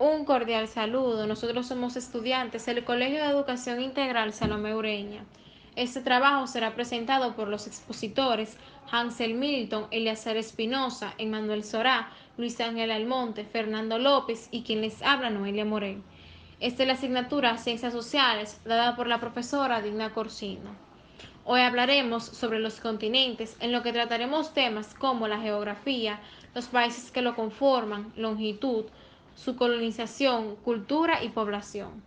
Un cordial saludo. Nosotros somos estudiantes del Colegio de Educación Integral Salomé Ureña. Este trabajo será presentado por los expositores Hansel Milton, Eleazar Espinosa, Emmanuel Sorá, Luis Ángel Almonte, Fernando López y quien les habla, Noelia Morel. Esta es la asignatura Ciencias Sociales, dada por la profesora Digna Corsino. Hoy hablaremos sobre los continentes, en lo que trataremos temas como la geografía, los países que lo conforman, longitud, su colonización, cultura y población.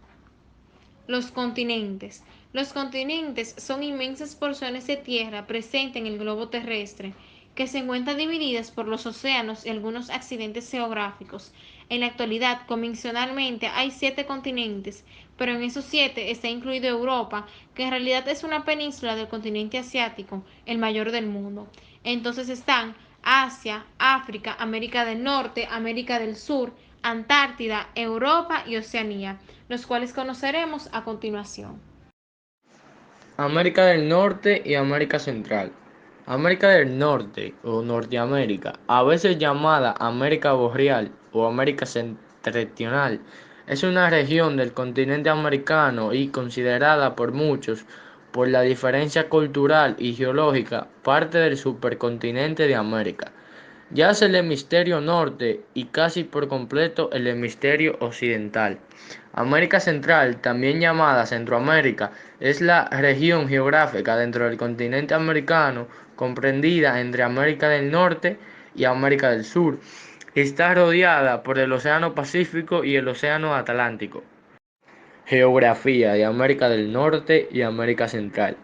Los continentes. Los continentes son inmensas porciones de tierra presentes en el globo terrestre, que se encuentran divididas por los océanos y algunos accidentes geográficos. En la actualidad, convencionalmente, hay 7 continentes, pero en esos 7 está incluido Europa, que en realidad es una península del continente asiático, el mayor del mundo. Entonces están Asia, África, América del Norte, América del Sur, Antártida, Europa y Oceanía, los cuales conoceremos a continuación. América del Norte y América Central. América del Norte o Norteamérica, a veces llamada América Boreal o América Septentrional, es una región del continente americano y considerada por muchos, por la diferencia cultural y geológica, parte del supercontinente de América. Yace el hemisferio norte y casi por completo el hemisferio occidental. América Central, también llamada Centroamérica, es la región geográfica dentro del continente americano comprendida entre América del Norte y América del Sur. Está rodeada por el Océano Pacífico y el Océano Atlántico. Geografía de América del Norte y América Central.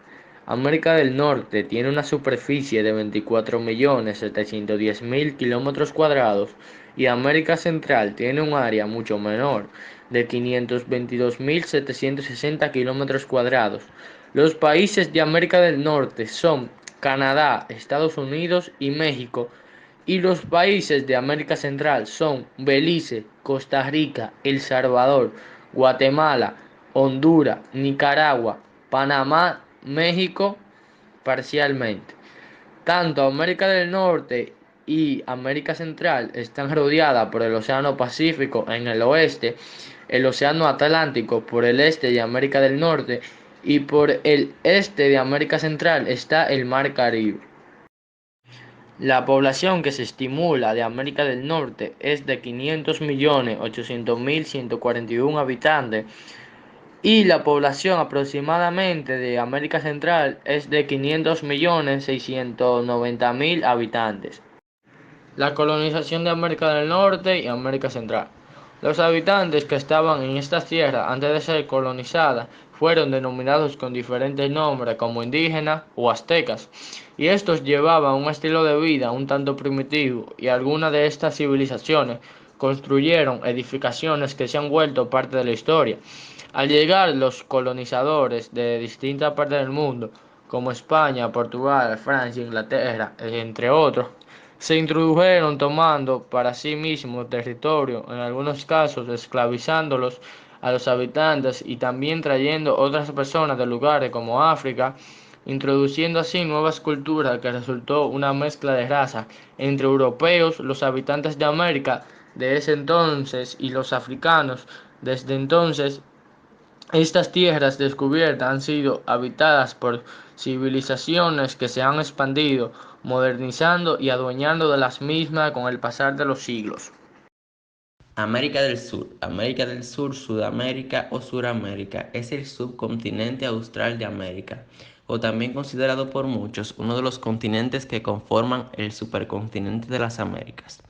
América del Norte tiene una superficie de 24.710.000 kilómetros cuadrados y América Central tiene un área mucho menor, de 522.760 kilómetros cuadrados. Los países de América del Norte son Canadá, Estados Unidos y México, y los países de América Central son Belice, Costa Rica, El Salvador, Guatemala, Honduras, Nicaragua, Panamá, México parcialmente. Tanto América del Norte y América Central están rodeadas por el Océano Pacífico en el oeste, el Océano Atlántico por el este de América del Norte y por el este de América Central está el Mar Caribe. La población que se estimula de América del Norte es de 500.800.141 habitantes y la población aproximadamente de América Central es de 500.690.000 habitantes. La colonización de América del Norte y América Central. Los habitantes que estaban en estas tierras antes de ser colonizadas fueron denominados con diferentes nombres como indígenas o aztecas, y estos llevaban un estilo de vida un tanto primitivo, y algunas de estas civilizaciones construyeron edificaciones que se han vuelto parte de la historia. Al llegar los colonizadores de distintas partes del mundo, como España, Portugal, Francia, Inglaterra, entre otros, se introdujeron tomando para sí mismos territorio, en algunos casos esclavizándolos a los habitantes y también trayendo otras personas de lugares como África, introduciendo así nuevas culturas que resultó una mezcla de raza entre europeos, los habitantes de América de ese entonces y los africanos. Desde entonces estas tierras descubiertas han sido habitadas por civilizaciones que se han expandido, modernizando y adueñando de las mismas con el pasar de los siglos. América del Sur, Sudamérica o Suramérica es el subcontinente austral de América, o también considerado por muchos uno de los continentes que conforman el supercontinente de las Américas.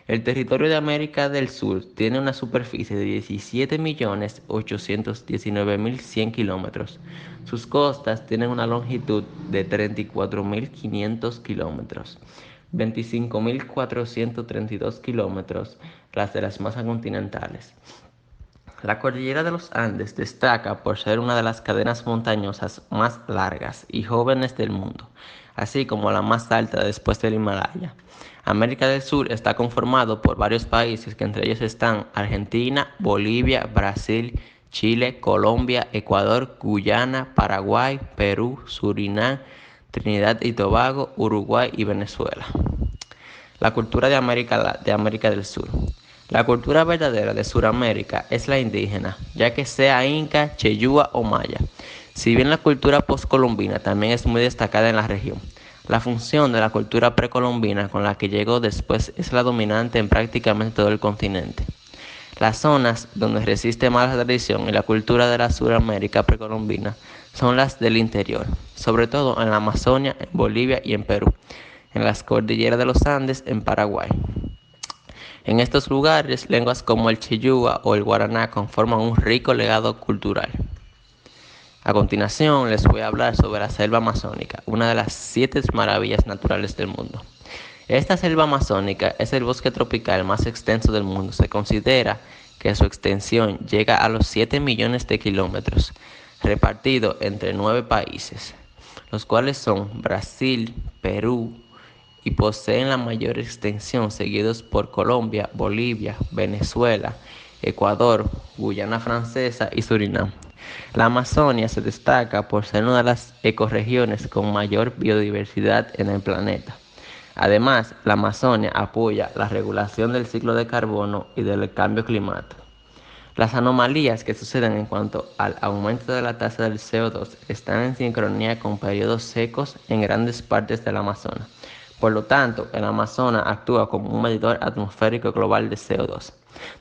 El territorio de América del Sur tiene una superficie de 17.819.100 kilómetros. Sus costas tienen una longitud de 34.500 kilómetros. 25.432 kilómetros, las de las masas continentales. La cordillera de los Andes destaca por ser una de las cadenas montañosas más largas y jóvenes del mundo, así como la más alta después del Himalaya. América del Sur está conformado por varios países, que entre ellos están Argentina, Bolivia, Brasil, Chile, Colombia, Ecuador, Guyana, Paraguay, Perú, Surinam, Trinidad y Tobago, Uruguay y Venezuela. La cultura de América del Sur. La cultura verdadera de Sudamérica es la indígena, ya que sea inca, cheyúa o maya. Si bien la cultura postcolombina también es muy destacada en la región, la función de la cultura precolombina con la que llegó después es la dominante en prácticamente todo el continente. Las zonas donde resiste más la tradición y la cultura de la Sudamérica precolombina son las del interior, sobre todo en la Amazonia, en Bolivia y en Perú, en las cordilleras de los Andes, en Paraguay. En estos lugares, lenguas como el chiyúa o el guaraná conforman un rico legado cultural. A continuación, les voy a hablar sobre la selva amazónica, una de las 7 maravillas naturales del mundo. Esta selva amazónica es el bosque tropical más extenso del mundo. Se considera que su extensión llega a los 7 millones de kilómetros, repartido entre 9 países, los cuales son Brasil, Perú, y poseen la mayor extensión, seguidos por Colombia, Bolivia, Venezuela, Ecuador, Guyana Francesa y Surinam. La Amazonia se destaca por ser una de las ecorregiones con mayor biodiversidad en el planeta. Además, la Amazonia apoya la regulación del ciclo de carbono y del cambio climático. Las anomalías que suceden en cuanto al aumento de la tasa del CO2 están en sincronía con periodos secos en grandes partes del Amazonas. Por lo tanto, el Amazonas actúa como un medidor atmosférico global de CO2.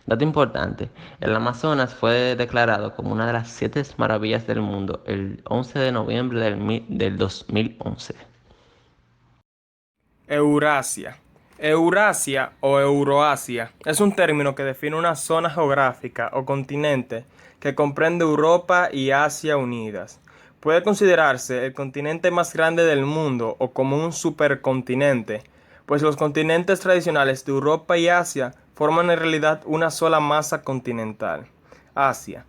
Dato importante, el Amazonas fue declarado como una de las 7 maravillas del mundo el 11 de noviembre del 2011. Eurasia. Eurasia o Euroasia es un término que define una zona geográfica o continente que comprende Europa y Asia unidas. Puede considerarse el continente más grande del mundo o como un supercontinente, pues los continentes tradicionales de Europa y Asia forman en realidad una sola masa continental. Asia.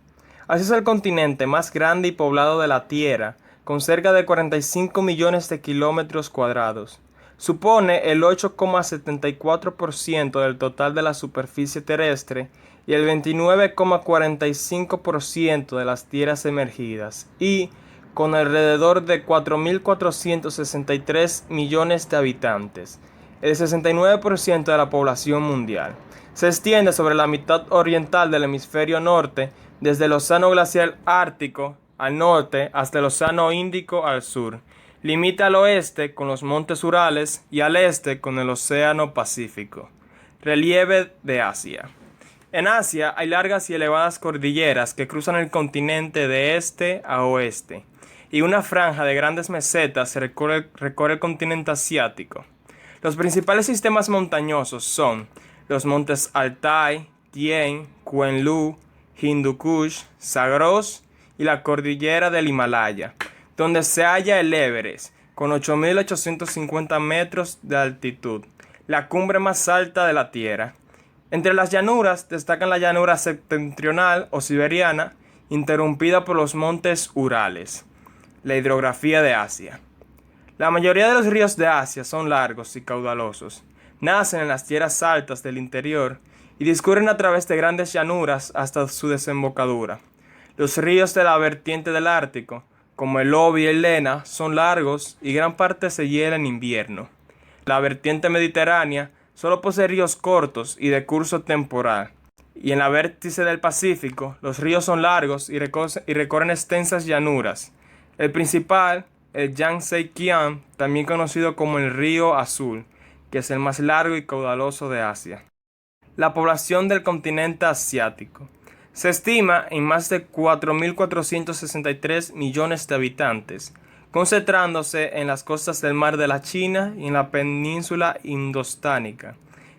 Asia es el continente más grande y poblado de la Tierra, con cerca de 45 millones de kilómetros cuadrados. Supone el 8,74% del total de la superficie terrestre y el 29,45% de las tierras emergidas, y con alrededor de 4.463 millones de habitantes, el 69% de la población mundial. Se extiende sobre la mitad oriental del hemisferio norte, desde el Océano Glaciar Ártico al norte hasta el Océano Índico al sur. Limita al oeste con los montes Urales y al este con el Océano Pacífico. Relieve de Asia. En Asia hay largas y elevadas cordilleras que cruzan el continente de este a oeste, y una franja de grandes mesetas recorre el continente asiático. Los principales sistemas montañosos son los montes Altai, Tien, Kuen-Lu, Hindu Kush, Zagros y la cordillera del Himalaya, donde se halla el Everest, con 8.850 metros de altitud, la cumbre más alta de la Tierra. Entre las llanuras destacan la llanura septentrional o siberiana, interrumpida por los montes Urales. La hidrografía de Asia. La mayoría de los ríos de Asia son largos y caudalosos. Nacen en las tierras altas del interior y discurren a través de grandes llanuras hasta su desembocadura. Los ríos de la vertiente del Ártico, como el Obi y el Lena, son largos y gran parte se hiela en invierno. La vertiente mediterránea solo posee ríos cortos y de curso temporal. Y en la vértice del Pacífico, los ríos son largos y recorren extensas llanuras. El principal, el Yangtze-Kiang, también conocido como el Río Azul, que es el más largo y caudaloso de Asia. La población del continente asiático. Se estima en más de 4.463 millones de habitantes, concentrándose en las costas del mar de la China y en la península indostánica,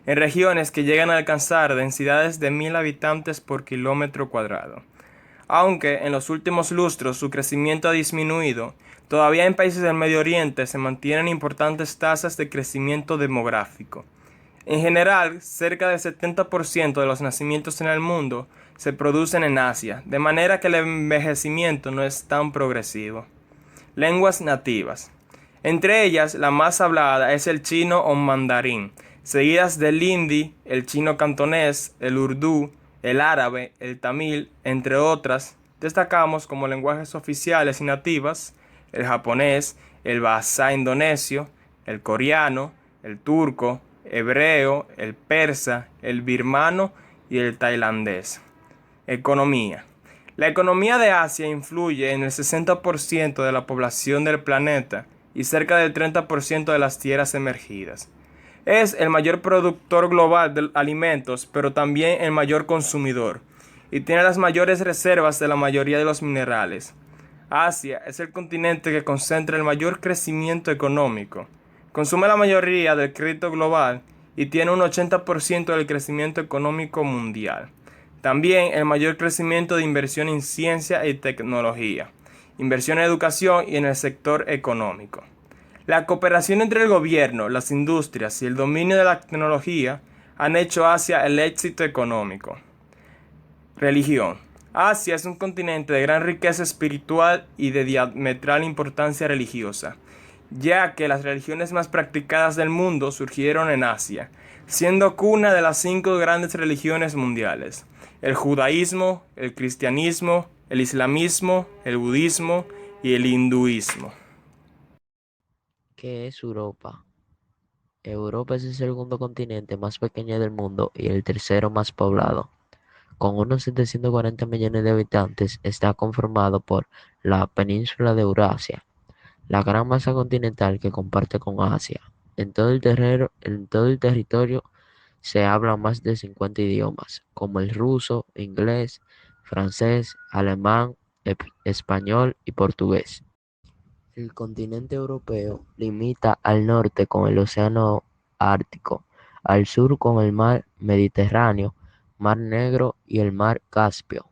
en regiones que llegan a alcanzar densidades de 1.000 habitantes por kilómetro cuadrado. Aunque en los últimos lustros su crecimiento ha disminuido, todavía en países del Medio Oriente se mantienen importantes tasas de crecimiento demográfico. En general, cerca del 70% de los nacimientos en el mundo se producen en Asia, de manera que el envejecimiento no es tan progresivo. Lenguas nativas. Entre ellas, la más hablada es el chino o mandarín, seguidas del hindi, el chino cantonés, el urdú, el árabe, el tamil, entre otras. Destacamos como lenguajes oficiales y nativas el japonés, el bahasa indonesio, el coreano, el turco, hebreo, el persa, el birmano y el tailandés. Economía. La economía de Asia influye en el 60% de la población del planeta y cerca del 30% de las tierras emergidas. Es el mayor productor global de alimentos, pero también el mayor consumidor, y tiene las mayores reservas de la mayoría de los minerales. Asia es el continente que concentra el mayor crecimiento económico. Consume la mayoría del crédito global y tiene un 80% del crecimiento económico mundial. También el mayor crecimiento de inversión en ciencia y tecnología, inversión en educación y en el sector económico. La cooperación entre el gobierno, las industrias y el dominio de la tecnología han hecho Asia el éxito económico. Religión. Asia es un continente de gran riqueza espiritual y de diametral importancia religiosa, ya que las religiones más practicadas del mundo surgieron en Asia, siendo cuna de las 5 grandes religiones mundiales: el judaísmo, el cristianismo, el islamismo, el budismo y el hinduismo. ¿Qué es Europa? Europa es el segundo continente más pequeño del mundo y el tercero más poblado. Con unos 740 millones de habitantes, está conformado por la península de Eurasia, la gran masa continental que comparte con Asia. En todo el territorio se hablan más de 50 idiomas, como el ruso, inglés, francés, alemán, español y portugués. El continente europeo limita al norte con el océano Ártico, al sur con el mar Mediterráneo, mar Negro y el mar Caspio,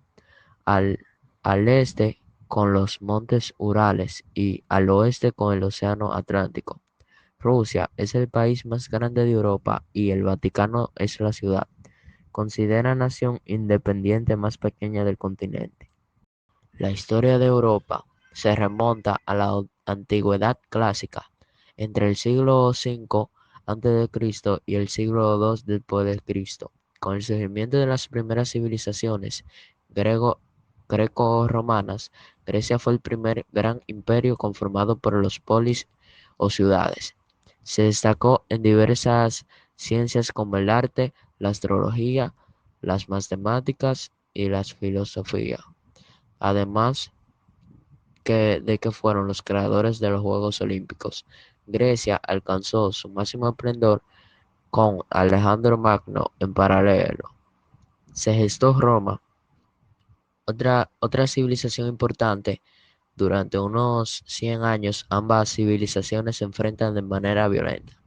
al, al este con los montes Urales y al oeste con el océano Atlántico. Rusia es el país más grande de Europa y el Vaticano es la ciudad, considera nación independiente más pequeña del continente. La historia de Europa se remonta a la Antigüedad clásica, entre el siglo V a.C. y el siglo II después de Cristo. Con el surgimiento de las primeras civilizaciones greco-romanas, Grecia fue el primer gran imperio conformado por los polis o ciudades. Se destacó en diversas ciencias como el arte, la astrología, las matemáticas y la filosofía. Además de que fueron los creadores de los Juegos Olímpicos. Grecia alcanzó su máximo esplendor con Alejandro Magno en paralelo. Se gestó Roma, otra civilización importante. Durante unos 100 años ambas civilizaciones se enfrentan de manera violenta.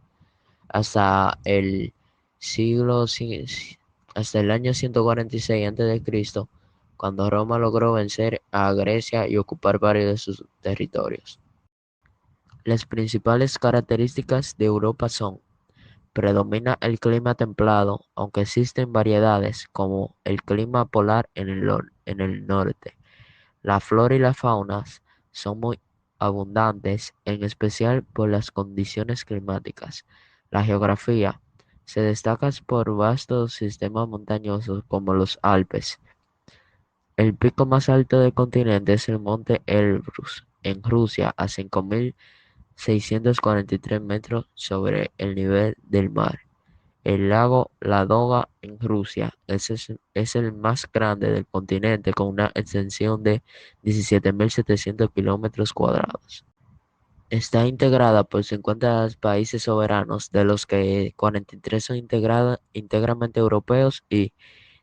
Hasta el siglo, hasta el año 146 a.C., cuando Roma logró vencer a Grecia y ocupar varios de sus territorios. Las principales características de Europa son: predomina el clima templado, aunque existen variedades como el clima polar en el norte. La flora y la fauna son muy abundantes, en especial por las condiciones climáticas. La geografía se destaca por vastos sistemas montañosos como los Alpes. El pico más alto del continente es el monte Elbrus, en Rusia, a 5.643 metros sobre el nivel del mar. El lago Ladoga, en Rusia, es el más grande del continente, con una extensión de 17.700 kilómetros cuadrados. Está integrada por 50 países soberanos, de los que 43 son íntegramente europeos y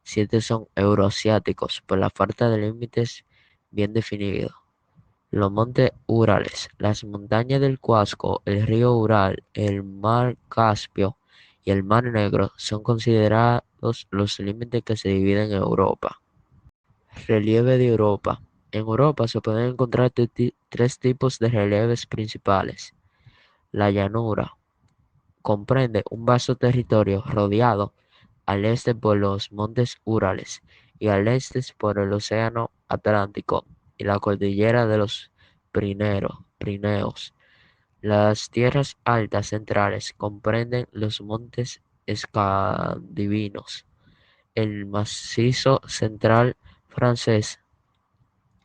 7 son euroasiáticos, por la falta de límites bien definidos. Los montes Urales, las montañas del Cuasco, el río Ural, el mar Caspio y el mar Negro son considerados los límites que se dividen en Europa. Relieve de Europa. En Europa se pueden encontrar tres tipos de relieves principales. La llanura comprende un vasto territorio rodeado al este por los montes Urales y al este por el océano Atlántico y la cordillera de los Pirineos. Las tierras altas centrales comprenden los montes escandinavios, el macizo central francés,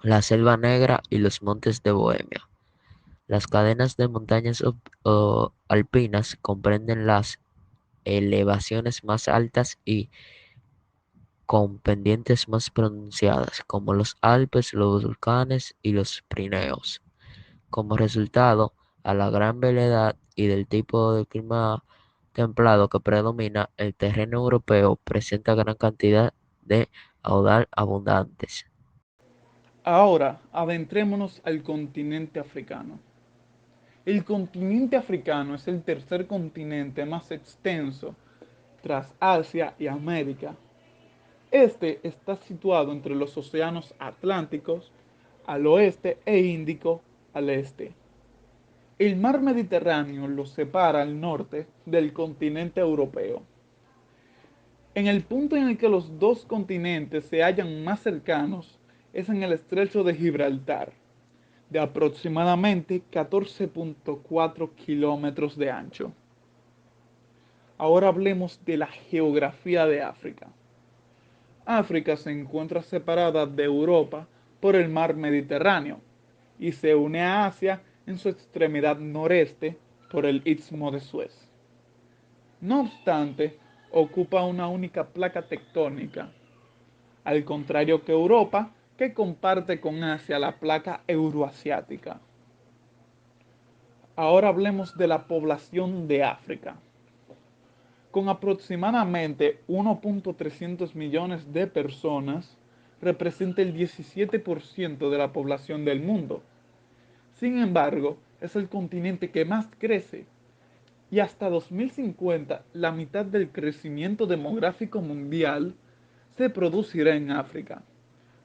la selva negra y los montes de Bohemia. Las cadenas de montañas alpinas comprenden las elevaciones más altas y con pendientes más pronunciadas, como los Alpes, los volcanes y los Pirineos. Como resultado, a la gran variedad y del tipo de clima templado que predomina, el terreno europeo presenta gran cantidad de caudal abundantes. Ahora, adentrémonos al continente africano. El continente africano es el tercer continente más extenso tras Asia y América. Este está situado entre los océanos Atlánticos al oeste e Índico al este. El mar Mediterráneo lo separa al norte del continente europeo. En el punto en el que los dos continentes se hallan más cercanos es en el estrecho de Gibraltar, de aproximadamente 14.4 kilómetros de ancho. Ahora hablemos de la geografía de África. África se encuentra separada de Europa por el mar Mediterráneo y se une a Asia en su extremidad noreste por el Istmo de Suez. No obstante, ocupa una única placa tectónica, al contrario que Europa, que comparte con Asia la placa euroasiática. Ahora hablemos de la población de África. Con aproximadamente 1.300 millones de personas, representa el 17% de la población del mundo. Sin embargo, es el continente que más crece y hasta 2050 la mitad del crecimiento demográfico mundial se producirá en África,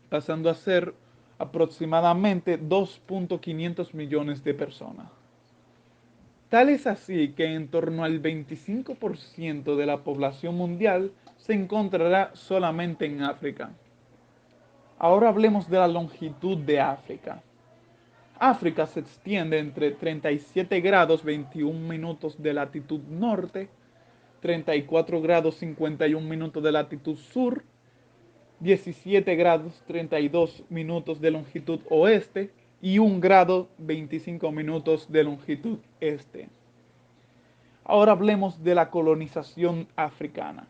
pasando a ser aproximadamente 2.500 millones de personas. Tal es así que en torno al 25% de la población mundial se encontrará solamente en África. Ahora hablemos de la longitud de África. África se extiende entre 37 grados 21 minutos de latitud norte, 34 grados 51 minutos de latitud sur, 17 grados 32 minutos de longitud oeste y 1 grado 25 minutos de longitud este. Ahora hablemos de la colonización africana.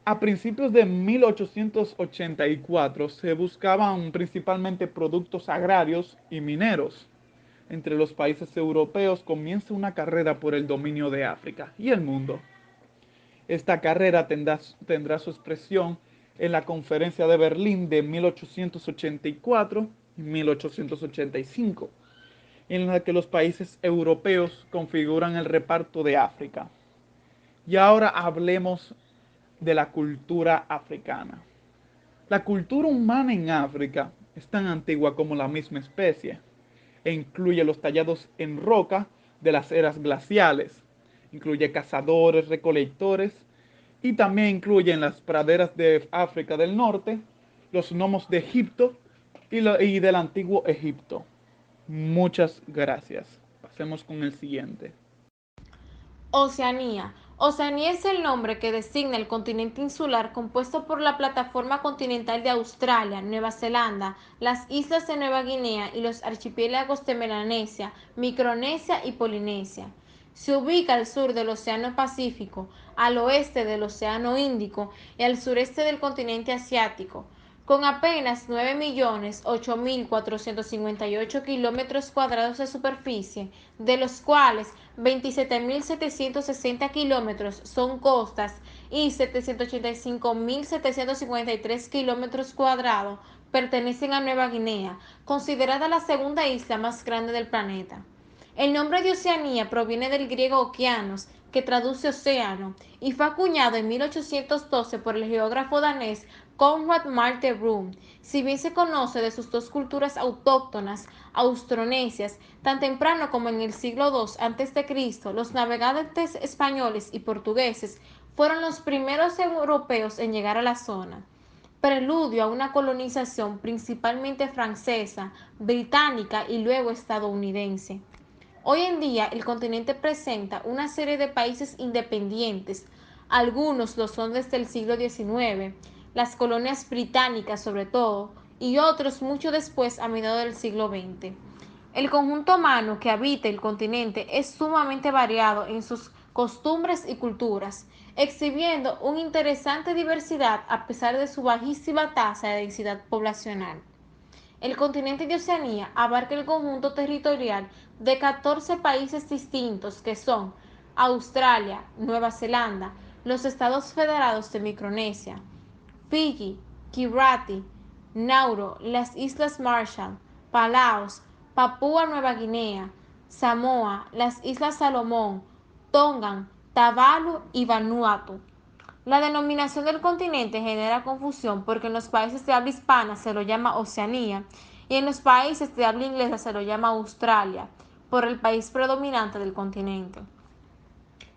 A principios de 1884 se buscaban principalmente productos agrarios y mineros. Entre los países europeos comienza una carrera por el dominio de África y el mundo. Esta carrera tendrá su expresión en la Conferencia de Berlín de 1884 y 1885, en la que los países europeos configuran el reparto de África. Y ahora hablemos de la cultura africana. La cultura humana en África es tan antigua como la misma especie e incluye los tallados en roca de las eras glaciales, incluye cazadores, recolectores y también incluye en las praderas de África del Norte, los gnomos de Egipto y del antiguo Egipto. Muchas gracias. Pasemos con el siguiente. Oceanía. Oceanía es el nombre que designa el continente insular compuesto por la plataforma continental de Australia, Nueva Zelanda, las islas de Nueva Guinea y los archipiélagos de Melanesia, Micronesia y Polinesia. Se ubica al sur del Océano Pacífico, al oeste del Océano Índico y al sureste del continente asiático. Con apenas 9.008.458 kilómetros cuadrados de superficie, de los cuales 27.760 kilómetros son costas y 785.753 kilómetros cuadrados pertenecen a Nueva Guinea, considerada la segunda isla más grande del planeta. El nombre de Oceanía proviene del griego okeanos, que traduce océano, y fue acuñado en 1812 por el geógrafo danés Konrad Malte Brun. Si bien se conoce de sus dos culturas autóctonas austronesias, tan temprano como en el siglo II a.C., los navegantes españoles y portugueses fueron los primeros europeos en llegar a la zona, preludio a una colonización principalmente francesa, británica y luego estadounidense. Hoy en día el continente presenta una serie de países independientes, algunos lo son desde el siglo XIX, las colonias británicas sobre todo, y otros mucho después a mediados del siglo XX. El conjunto humano que habita el continente es sumamente variado en sus costumbres y culturas. exhibiendo una interesante diversidad a pesar de su bajísima tasa de densidad poblacional. El continente de Oceanía abarca el conjunto territorial de 14 países distintos que son Australia, Nueva Zelanda, los Estados Federados de Micronesia, Fiyi, Kiribati, Nauru, las Islas Marshall, Palaos, Papúa Nueva Guinea, Samoa, las Islas Salomón, Tonga, Tuvalu y Vanuatu. La denominación del continente genera confusión porque en los países de habla hispana se lo llama Oceanía y en los países de habla inglesa se lo llama Australia, por el país predominante del continente.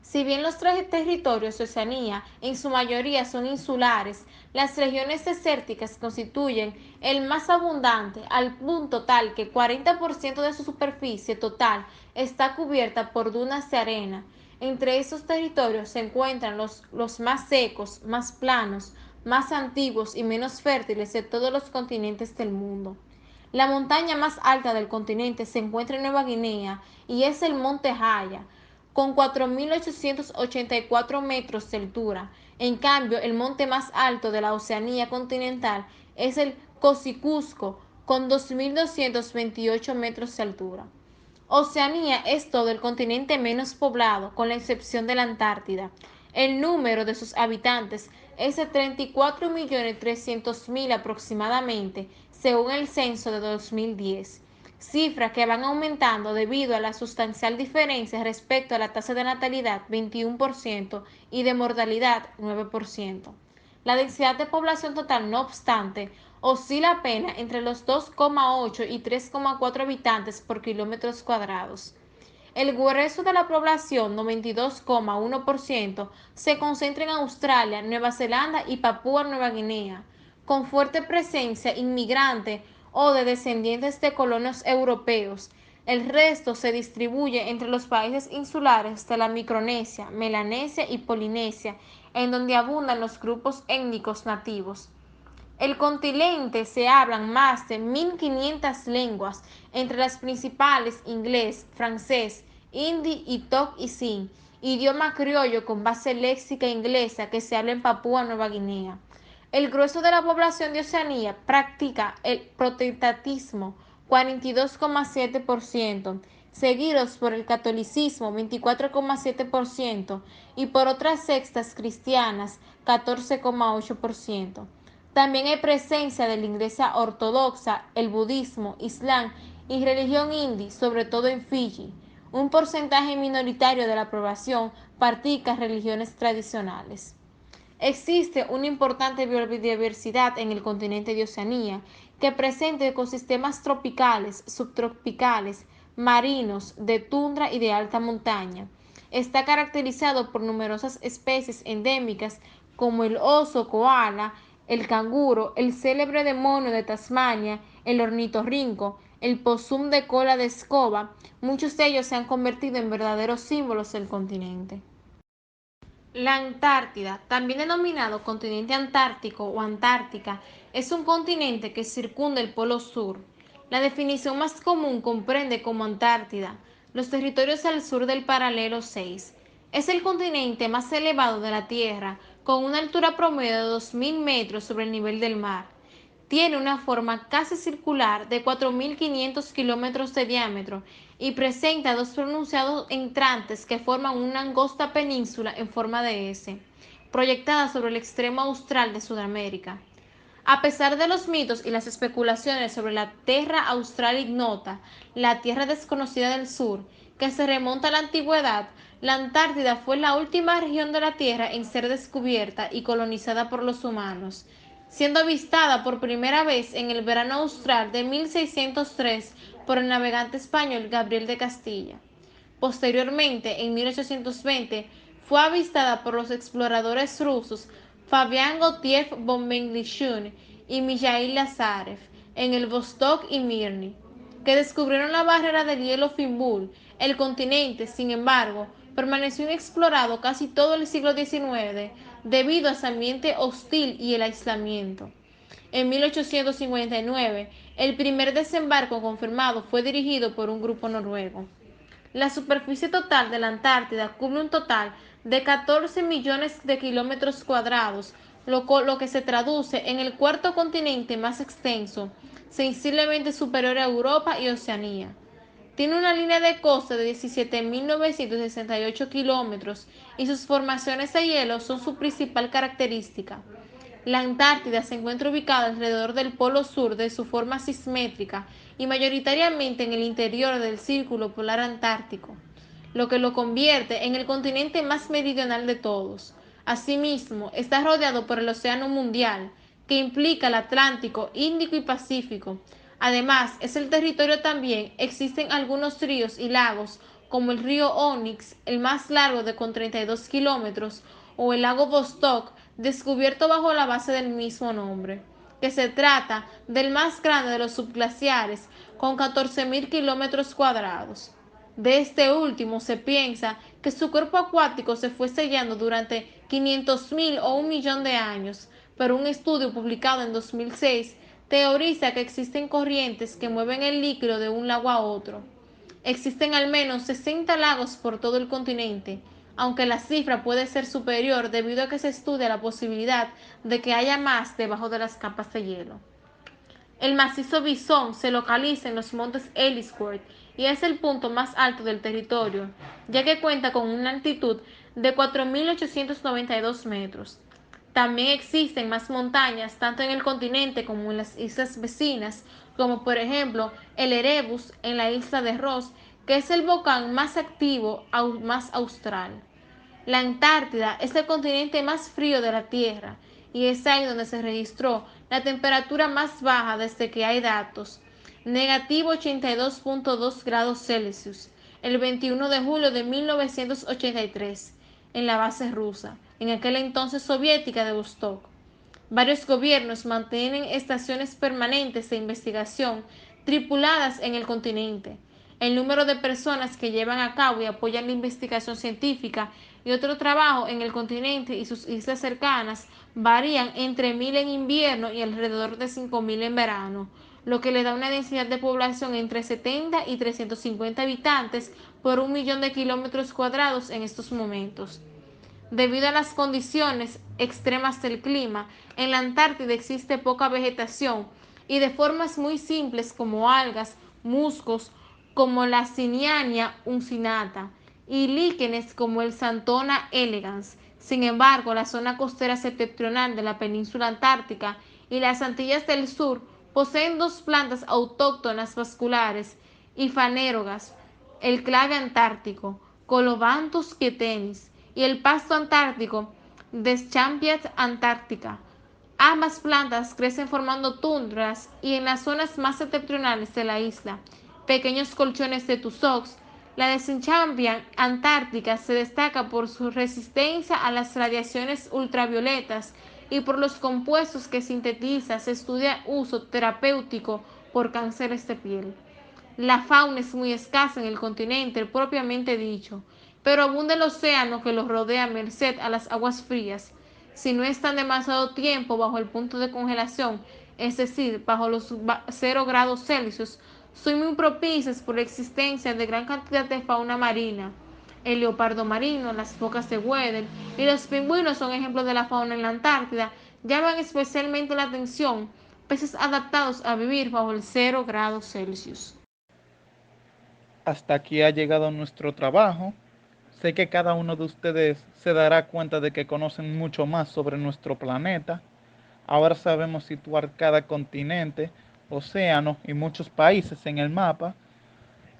Si bien los territorios de Oceanía en su mayoría son insulares, las regiones desérticas constituyen el más abundante al punto tal que 40% de su superficie total está cubierta por dunas de arena. Entre esos territorios se encuentran los más secos, más planos, más antiguos y menos fértiles de todos los continentes del mundo. La montaña más alta del continente se encuentra en Nueva Guinea y es el Monte Haya, con 4.884 metros de altura. En cambio, el monte más alto de la Oceanía continental es el Kosciuszko, con 2.228 metros de altura. Oceanía es todo el continente menos poblado, con la excepción de la Antártida. El número de sus habitantes es de 34.300.000 aproximadamente, según el censo de 2010, cifras que van aumentando debido a la sustancial diferencia respecto a la tasa de natalidad 21% y de mortalidad 9%. La densidad de población total, no obstante, oscila apenas entre los 2,8 y 3,4 habitantes por kilómetros cuadrados. El grueso de la población, 92,1%, se concentra en Australia, Nueva Zelanda y Papúa Nueva Guinea, con fuerte presencia inmigrante o de descendientes de colonos europeos. El resto se distribuye entre los países insulares de la Micronesia, Melanesia y Polinesia, en donde abundan los grupos étnicos nativos. El continente se hablan más de 1.500 lenguas, entre las principales inglés, francés, hindi y tok y sin, idioma criollo con base léxica inglesa que se habla en Papúa Nueva Guinea. El grueso de la población de Oceanía practica el protestantismo, 42,7%, seguidos por el catolicismo, 24,7%, y por otras sectas cristianas, 14,8%. También hay presencia de la Iglesia ortodoxa, el budismo, islam y religión hindi, sobre todo en Fiyi. Un porcentaje minoritario de la población practica religiones tradicionales. Existe una importante biodiversidad en el continente de Oceanía que presenta ecosistemas tropicales, subtropicales, marinos, de tundra y de alta montaña. Está caracterizado por numerosas especies endémicas como el oso koala, el canguro, el célebre demonio de Tasmania, el ornitorrinco, el possum de cola de escoba. Muchos de ellos se han convertido en verdaderos símbolos del continente. La Antártida, también denominado continente antártico o Antártica, es un continente que circunda el Polo Sur. La definición más común comprende como Antártida los territorios al sur del paralelo 6. Es el continente más elevado de la Tierra, con una altura promedio de 2.000 metros sobre el nivel del mar. Tiene una forma casi circular de 4.500 kilómetros de diámetro y presenta dos pronunciados entrantes que forman una angosta península en forma de S, proyectada sobre el extremo austral de Sudamérica. A pesar de los mitos y las especulaciones sobre la Terra Austral Ignota, la Tierra desconocida del sur, que se remonta a la antigüedad, la Antártida fue la última región de la Tierra en ser descubierta y colonizada por los humanos, siendo avistada por primera vez en el verano austral de 1603 por el navegante español Gabriel de Castilla. Posteriormente, en 1820, fue avistada por los exploradores rusos Fabián Gotiev von Menglichun y Mijail Lazarev en el Vostok y Mirny, que descubrieron la barrera del hielo Fimbul. El continente, sin embargo, permaneció inexplorado casi todo el siglo XIX debido a su ambiente hostil y el aislamiento. En 1859, el primer desembarco confirmado fue dirigido por un grupo noruego. La superficie total de la Antártida cubre un total de 14 millones de kilómetros cuadrados, lo que se traduce en el cuarto continente más extenso, sensiblemente superior a Europa y Oceanía. Tiene una línea de costa de 17.968 kilómetros y sus formaciones de hielo son su principal característica. La Antártida se encuentra ubicada alrededor del polo sur de su forma simétrica y mayoritariamente en el interior del Círculo Polar Antártico, lo que lo convierte en el continente más meridional de todos. Asimismo, está rodeado por el Océano Mundial, que implica el Atlántico, Índico y Pacífico. Además, es el territorio también, existen algunos ríos y lagos, como el río Onyx, el más largo de con 32 kilómetros, o el lago Vostok, descubierto bajo la base del mismo nombre, que se trata del más grande de los subglaciares, con 14.000 kilómetros cuadrados. De este último se piensa que su cuerpo acuático se fue sellando durante 500.000 o 1 millón de años, pero un estudio publicado en 2006 teoriza que existen corrientes que mueven el líquido de un lago a otro. Existen al menos 60 lagos por todo el continente, aunque la cifra puede ser superior debido a que se estudia la posibilidad de que haya más debajo de las capas de hielo. El macizo Bison se localiza en los montes Ellsworth y es el punto más alto del territorio, ya que cuenta con una altitud de 4.892 metros. También existen más montañas, tanto en el continente como en las islas vecinas, como por ejemplo el Erebus en la isla de Ross, que es el volcán más activo, más austral. La Antártida es el continente más frío de la Tierra y es ahí donde se registró la temperatura más baja desde que hay datos, negativo 82.2 grados Celsius, el 21 de julio de 1983, en la base rusa, en aquel entonces soviética de Vostok. Varios gobiernos mantienen estaciones permanentes de investigación tripuladas en el continente. El número de personas que llevan a cabo y apoyan la investigación científica y otro trabajo en el continente y sus islas cercanas varían entre 1.000 en invierno y alrededor de 5.000 en verano, lo que le da una densidad de población entre 70 y 350 habitantes por 1 millón de kilómetros cuadrados en estos momentos. Debido a las condiciones extremas del clima, en la Antártida existe poca vegetación y de formas muy simples como algas, musgos como la Cyniania uncinata y líquenes como el Xanthona elegans. Sin embargo, la zona costera septentrional de la península antártica y las Antillas del Sur poseen dos plantas autóctonas vasculares y fanérogas, el clave antártico, Colobanthus quietenis, y el pasto antártico, Deschampias antarctica. Ambas plantas crecen formando tundras y en las zonas más septentrionales de la isla, pequeños colchones de tussox. La Deschampias antártica se destaca por su resistencia a las radiaciones ultravioletas y por los compuestos que sintetiza. Se estudia uso terapéutico por cánceres de piel. La fauna es muy escasa en el continente propiamente dicho, pero abunda el océano que los rodea a merced a las aguas frías. Si no están demasiado tiempo bajo el punto de congelación, es decir, bajo los 0 grados Celsius, son muy propicias por la existencia de gran cantidad de fauna marina. El leopardo marino, las focas de Weddell y los pingüinos son ejemplos de la fauna en la Antártida. Llaman especialmente la atención peces adaptados a vivir bajo el 0 grados Celsius. Hasta aquí ha llegado nuestro trabajo. Sé que cada uno de ustedes se dará cuenta de que conocen mucho más sobre nuestro planeta. Ahora sabemos situar cada continente, océano y muchos países en el mapa.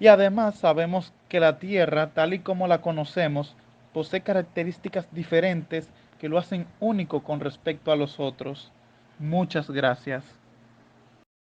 Y además sabemos que la Tierra, tal y como la conocemos, posee características diferentes que lo hacen único con respecto a los otros. Muchas gracias.